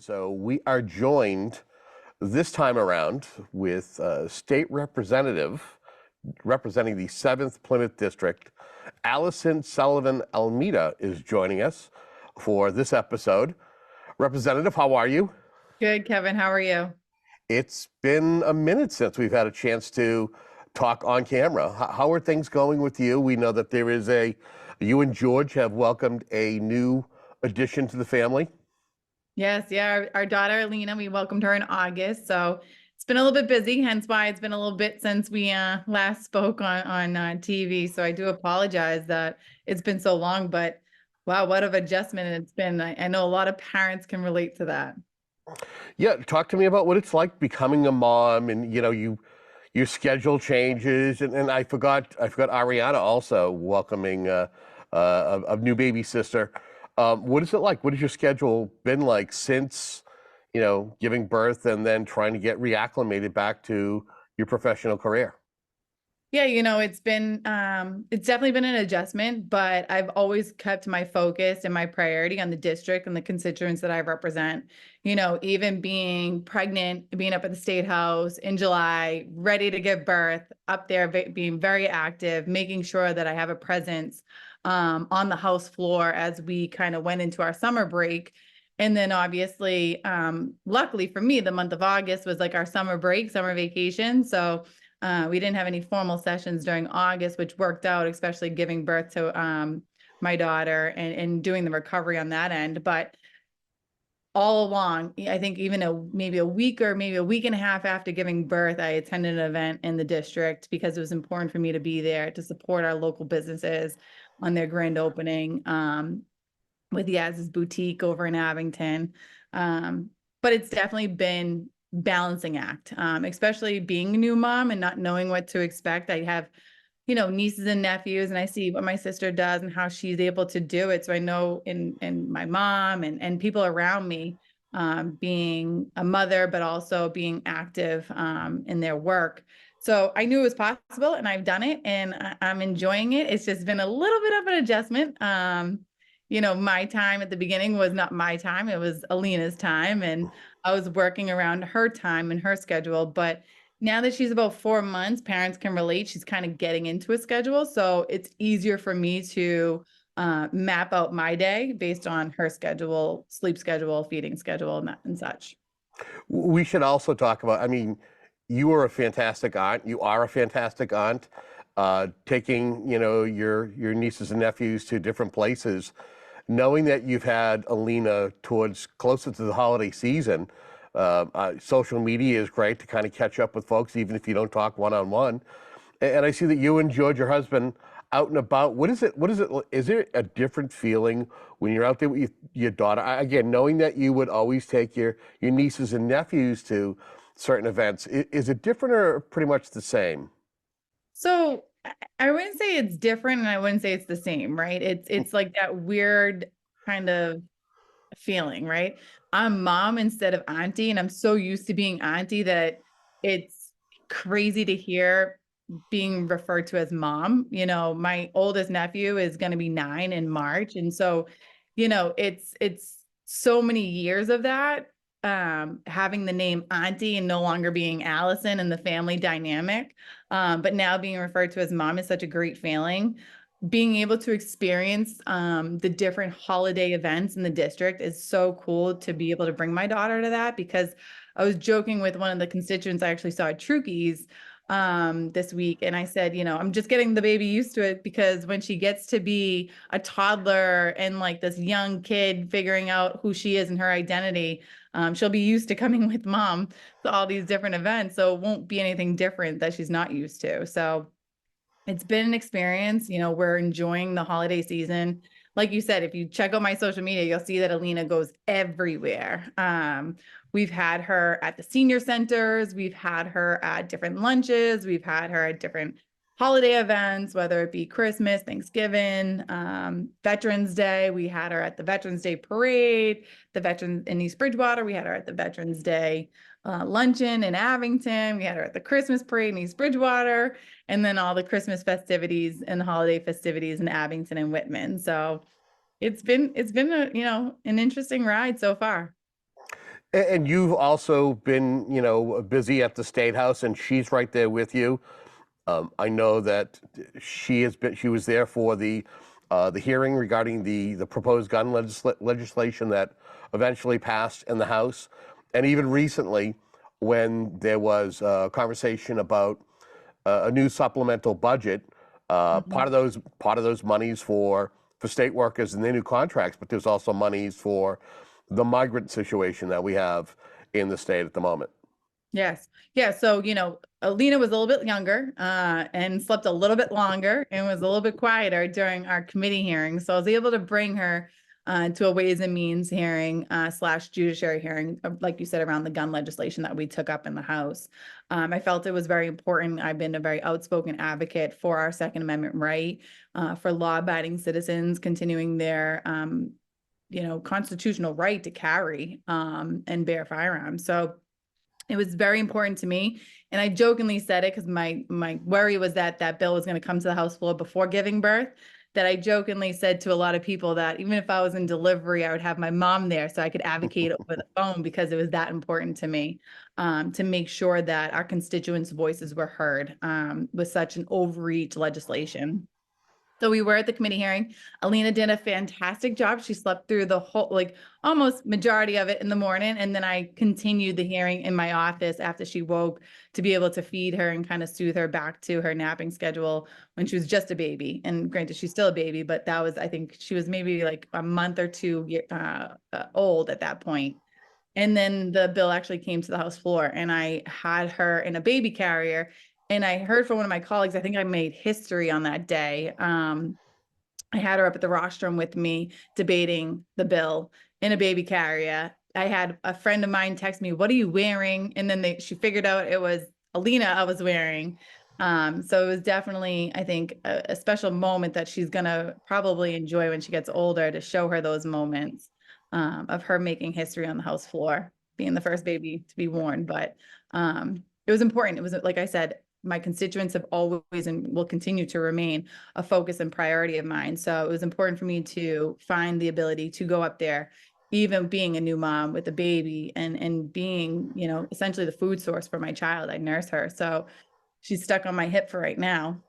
So we are joined this time around with State Representative representing the 7th Plymouth District. Alyson Sullivan-Almeida is joining us for this episode. Representative, how are you? Good, Kevin. How are you? It's been a minute since we've had a chance to talk on camera. How are things going with you? We know that you and George have welcomed a new addition to the family. Yes, yeah. Our daughter, Alina, we welcomed her in August. So it's been a little bit busy, hence why it's been a little bit since we last spoke on TV. So I do apologize that it's been so long, but wow, what an adjustment it's been. I know a lot of parents can relate to that. Yeah, talk to me about what it's like becoming a mom, and your schedule changes, and I forgot Ariana also welcoming a new baby sister. What is it like? What has your schedule been like since giving birth and then trying to get reacclimated back to your professional career? Yeah, it's definitely been an adjustment, but I've always kept my focus and my priority on the district and the constituents that I represent. Even being pregnant, being up at the State House in July, ready to give birth, up there being very active, making sure that I have a presence on the House floor as we kind of went into our summer break. And then obviously, luckily for me, the month of August was like our summer break, summer vacation. So we didn't have any formal sessions during August, which worked out, especially giving birth to my daughter and doing the recovery on that end. But all along, I think even maybe a week or maybe a week and a half after giving birth, I attended an event in the district because it was important for me to be there to support our local businesses on their grand opening with Yaz's Boutique over in Abington. But it's definitely been balancing act, especially being a new mom and not knowing what to expect. I have, nieces and nephews, and I see what my sister does and how she's able to do it. So I know in my mom and people around me, being a mother, but also being active in their work. So I knew it was possible, and I've done it, and I'm enjoying it. It's just been a little bit of an adjustment. My time at the beginning was not my time. It was Alina's time, and I was working around her time and her schedule. But now that she's about 4 months, parents can relate. She's kind of getting into a schedule. So it's easier for me to map out my day based on her schedule, sleep schedule, feeding schedule, and such. We should also talk about, I mean, you are a fantastic aunt. You are a fantastic aunt, taking, your nieces and nephews to different places. Knowing that you've had Alina towards closer to the holiday season, social media is great to kind of catch up with folks, even if you don't talk one-on-one. And I see that you and George, your husband, out and about. What is it? Is there a different feeling when you're out there with your daughter? Again, knowing that you would always take your nieces and nephews to certain events, is it different or pretty much the same? So I wouldn't say it's different, and I wouldn't say it's the same, right? It's like that weird kind of feeling, right? I'm mom instead of auntie, and I'm so used to being auntie that it's crazy to hear being referred to as mom. My oldest nephew is going to be 9 in March, and so, it's so many years of that, having the name auntie and no longer being Alyson and the family dynamic, but now being referred to as mom is such a great feeling. Being able to experience the different holiday events in the district is so cool to be able to bring my daughter to that, because I was joking with one of the constituents I actually saw at Trukey's this week, and I said, I'm just getting the baby used to it, because when she gets to be a toddler and like this young kid figuring out who she is and her identity, she'll be used to coming with mom to all these different events, so it won't be anything different that she's not used to. So it's been an experience. We're enjoying the holiday season. Like you said, if you check out my social media, you'll see that Alina goes everywhere. We've had her at the senior centers. We've had her at different lunches. We've had her at different holiday events, whether it be Christmas, Thanksgiving, Veterans Day. We had her at the Veterans Day parade, the Veterans in East Bridgewater. We had her at the Veterans Day luncheon in Abington. We had her at the Christmas parade in East Bridgewater, and then all the Christmas festivities and holiday festivities in Abington and Whitman. So it's been an interesting ride so far. And you've also been, busy at the State House, and she's right there with you. I know that she was there for the hearing regarding the proposed gun legislation that eventually passed in the House, and even recently, when there was a conversation about a new supplemental budget, Mhm. part of those monies for state workers and their new contracts, but there's also monies for the migrant situation that we have in the state at the moment. Yes. Yeah. So, Alina was a little bit younger, and slept a little bit longer and was a little bit quieter during our committee hearings. So I was able to bring her to a Ways and Means hearing slash judiciary hearing, like you said, around the gun legislation that we took up in the House. I felt it was very important. I've been a very outspoken advocate for our Second Amendment right, for law-abiding citizens continuing their constitutional right to carry and bear firearms. So it was very important to me. And I jokingly said it because my worry was that that bill was going to come to the House floor before giving birth. That I jokingly said to a lot of people that even if I was in delivery, I would have my mom there so I could advocate over the phone because it was that important to me, to make sure that our constituents' voices were heard with such an overreach legislation. So we were at the committee hearing. Alina did a fantastic job. She slept through the whole, like almost majority of it in the morning. And then I continued the hearing in my office after she woke to be able to feed her and kind of soothe her back to her napping schedule when she was just a baby. And granted, she's still a baby, but that was, I think she was maybe like a month or two old at that point. And then the bill actually came to the House floor, and I had her in a baby carrier. And I heard from one of my colleagues, I think I made history on that day. I had her up at the rostrum with me debating the bill in a baby carrier. I had a friend of mine text me, "What are you wearing?" And then she figured out it was Alina I was wearing. So it was definitely, I think, a special moment that she's gonna probably enjoy when she gets older, to show her those moments of her making history on the House floor, being the first baby to be born. But it was important. It was, like I said, my constituents have always and will continue to remain a focus and priority of mine. So it was important for me to find the ability to go up there, even being a new mom with a baby and being, essentially the food source for my child. I nurse her. So she's stuck on my hip for right now.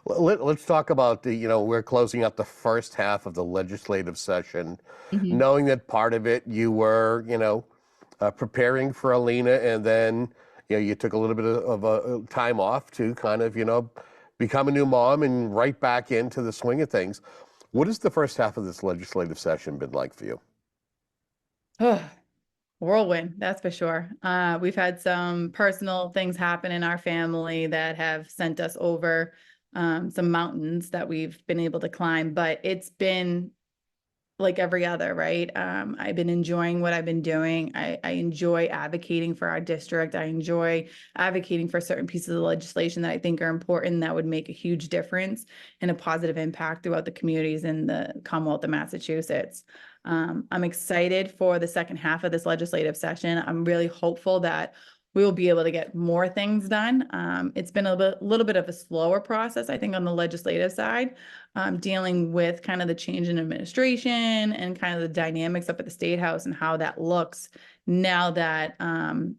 Let's talk about we're closing out the first half of the legislative session, Mhm. knowing that part of it you were, preparing for Alina, and then, you took a little bit of a time off to kind of, become a new mom and right back into the swing of things. What has the first half of this legislative session been like for you? Oh, whirlwind, that's for sure. We've had some personal things happen in our family that have sent us over some mountains that we've been able to climb, but it's been like every other, right? I've been enjoying what I've been doing. I enjoy advocating for our district. I enjoy advocating for certain pieces of legislation that I think are important, that would make a huge difference and a positive impact throughout the communities in the Commonwealth of Massachusetts. I'm excited for the second half of this legislative session. I'm really hopeful that we will be able to get more things done. It's been a little bit of a slower process, I think, on the legislative side, dealing with kind of the change in administration and kind of the dynamics up at the State House and how that looks now that the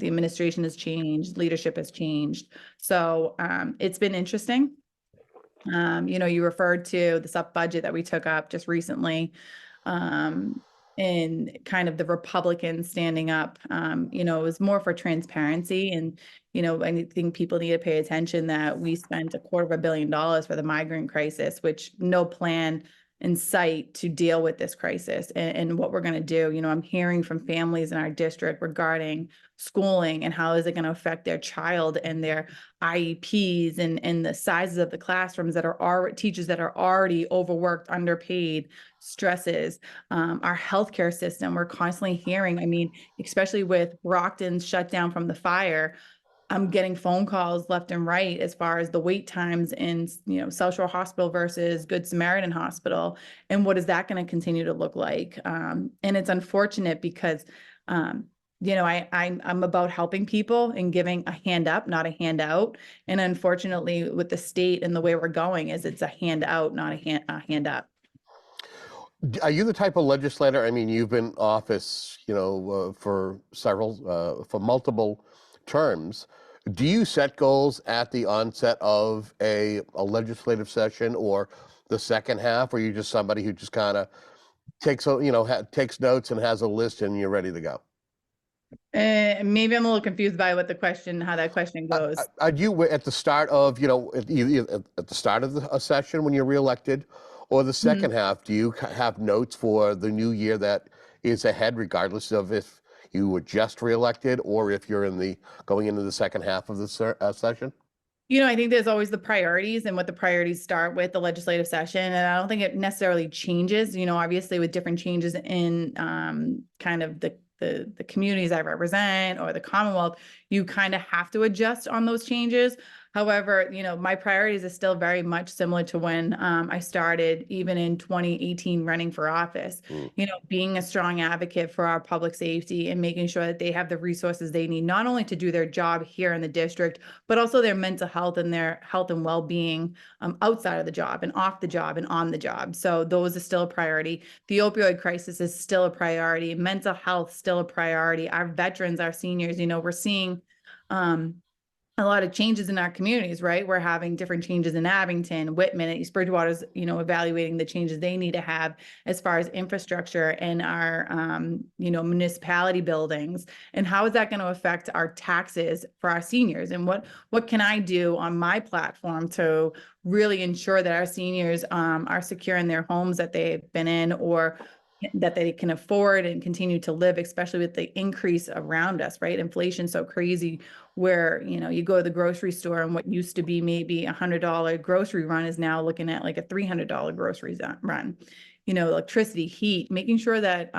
administration has changed, leadership has changed. So it's been interesting. You referred to the sub budget that we took up just recently, and kind of the Republicans standing up. It was more for transparency. And, I think people need to pay attention that we spent $250 million for the migrant crisis, which no plan in sight to deal with this crisis and what we're going to do. I'm hearing from families in our district regarding schooling and how is it going to affect their child and their IEPs and the sizes of the classrooms that are teachers that are already overworked, underpaid, stresses, our healthcare system. We're constantly hearing, I mean, especially with Brockton's shut down from the fire, I'm getting phone calls left and right as far as the wait times in, South Shore Hospital versus Good Samaritan Hospital. And what is that going to continue to look like? And it's unfortunate because, I'm about helping people and giving a hand up, not a handout. And unfortunately, with the state and the way we're going, is it's a handout, not a hand up. Are you the type of legislator? I mean, you've been in office, for for multiple terms. Do you set goals at the onset of a legislative session or the second half, or are you just somebody who just kind of takes notes and has a list and you're ready to go? Maybe I'm a little confused by how that question goes. Are you at the start of, at the start of a session when you're reelected, or the Mhm. second half? Do you have notes for the new year that is ahead, regardless of if you were just reelected or if you're going into the second half of the session? I think there's always the priorities and what the priorities start with the legislative session. And I don't think it necessarily changes, obviously with different changes in kind of the communities I represent or the Commonwealth, you kind of have to adjust on those changes. However, my priorities are still very much similar to when I started, even in 2018, running for office. Mm. Being a strong advocate for our public safety and making sure that they have the resources they need, not only to do their job here in the district, but also their mental health and their health and well-being outside of the job and off the job and on the job. So those are still a priority. The opioid crisis is still a priority. Mental health still a priority. Our veterans, our seniors, we're seeing um, a lot of changes in our communities, right? We're having different changes in Abington, Whitman, and East Bridgewater's, evaluating the changes they need to have as far as infrastructure and our, municipality buildings. And how is that going to affect our taxes for our seniors? And what can I do on my platform to really ensure that our seniors are secure in their homes that they've been in or that they can afford and continue to live, especially with the increase around us, right? Inflation's so crazy where, you go to the grocery store and what used to be maybe $100 grocery run is now looking at like a $300 grocery run. Electricity, heat, making sure that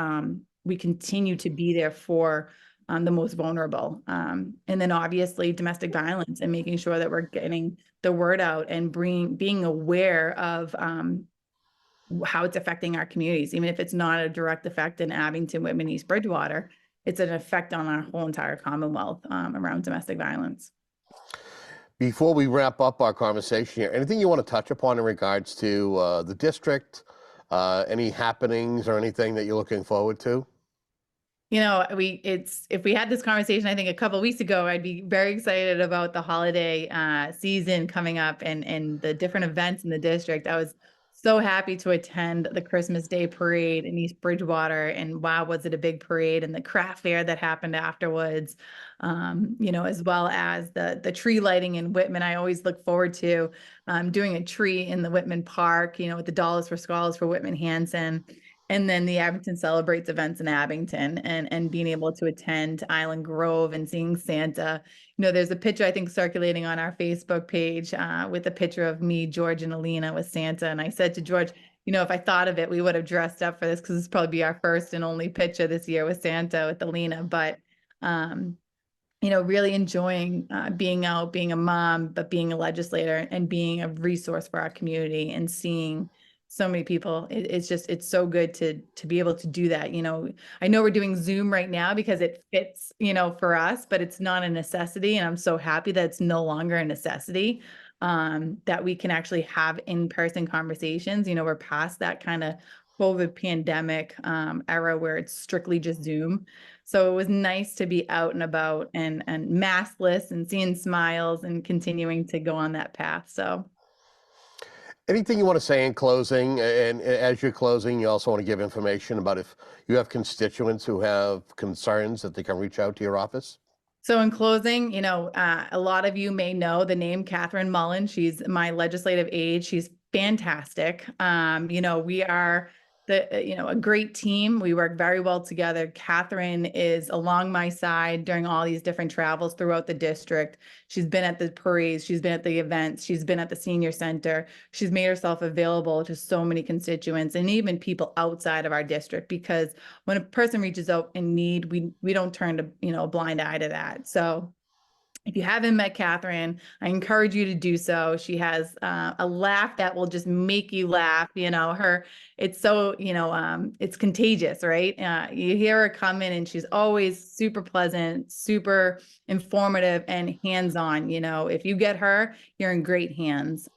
we continue to be there for the most vulnerable. And then obviously domestic violence and making sure that we're getting the word out and being aware of how it's affecting our communities, even if it's not a direct effect in Abington, Whitman, East Bridgewater, it's an effect on our whole entire Commonwealth around domestic violence. Before we wrap up our conversation here, anything you want to touch upon in regards to the district, any happenings or anything that you're looking forward to? If we had this conversation, I think a couple of weeks ago, I'd be very excited about the holiday season coming up and the different events in the district. I was so happy to attend the Christmas Day parade in East Bridgewater, and wow, was it a big parade, and the craft fair that happened afterwards, as well as the tree lighting in Whitman. I always look forward to doing a tree in the Whitman Park, with the Dollars for Scholars for Whitman Hanson. And then the Abington Celebrates events in Abington and being able to attend Island Grove and seeing Santa. There's a picture I think circulating on our Facebook page with a picture of me, George, and Alina with Santa. And I said to George, if I thought of it, we would have dressed up for this because this probably be our first and only picture this year with Santa with Alina. But really enjoying being out, being a mom, but being a legislator and being a resource for our community and seeing so many people. It's so good to be able to do that. I know we're doing Zoom right now because it fits, for us, but it's not a necessity. And I'm so happy that it's no longer a necessity, that we can actually have in-person conversations. We're past that kind of COVID pandemic era where it's strictly just Zoom. So it was nice to be out and about and maskless and seeing smiles and continuing to go on that path. So Anything you want to say in closing? And as you're closing, you also want to give information about if you have constituents who have concerns that they can reach out to your office? So in closing, a lot of you may know the name Catherine Mullen. She's my legislative aide. She's fantastic. We are a great team. We work very well together. Catherine is along my side during all these different travels throughout the district. She's been at the parades. She's been at the events. She's been at the senior center. She's made herself available to so many constituents and even people outside of our district, because when a person reaches out in need, we don't turn a blind eye to that. So if you haven't met Catherine, I encourage you to do so. She has a laugh that will just make you laugh. It's so, it's contagious, right? You hear her come in and she's always super pleasant, super informative and hands-on. If you get her, you're in great hands.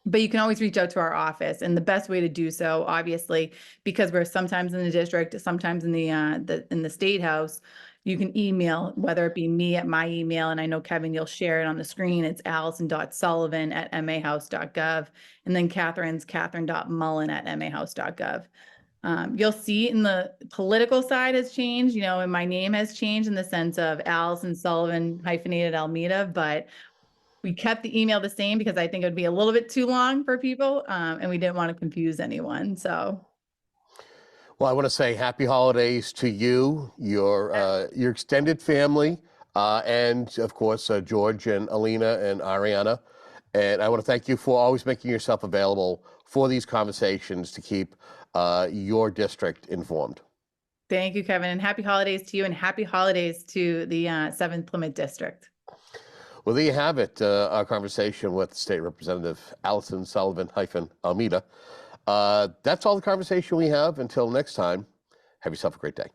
But you can always reach out to our office, and the best way to do so, obviously, because we're sometimes in the district, sometimes in the state house, you can email, whether it be me at my email, and I know Kevin, you'll share it on the screen. It's Alyson.Sullivan@mahouse.gov, and then Catherine's Catherine.Mullen@mahouse.gov. You'll see in the political side has changed, and my name has changed in the sense of Alyson Sullivan hyphenated Almeida, but we kept the email the same because I think it would be a little bit too long for people, and we didn't want to confuse anyone. So, Well, I want to say happy holidays to you, your extended family, and of course George and Alina and Ariana. And I want to thank you for always making yourself available for these conversations to keep your district informed. thank you, Kevin, and happy holidays to you, and happy holidays to the 7th Plymouth District. Well, there you have it, our conversation with State Representative Alyson Sullivan-Almeida. That's all the conversation we have. Until next time, have yourself a great day.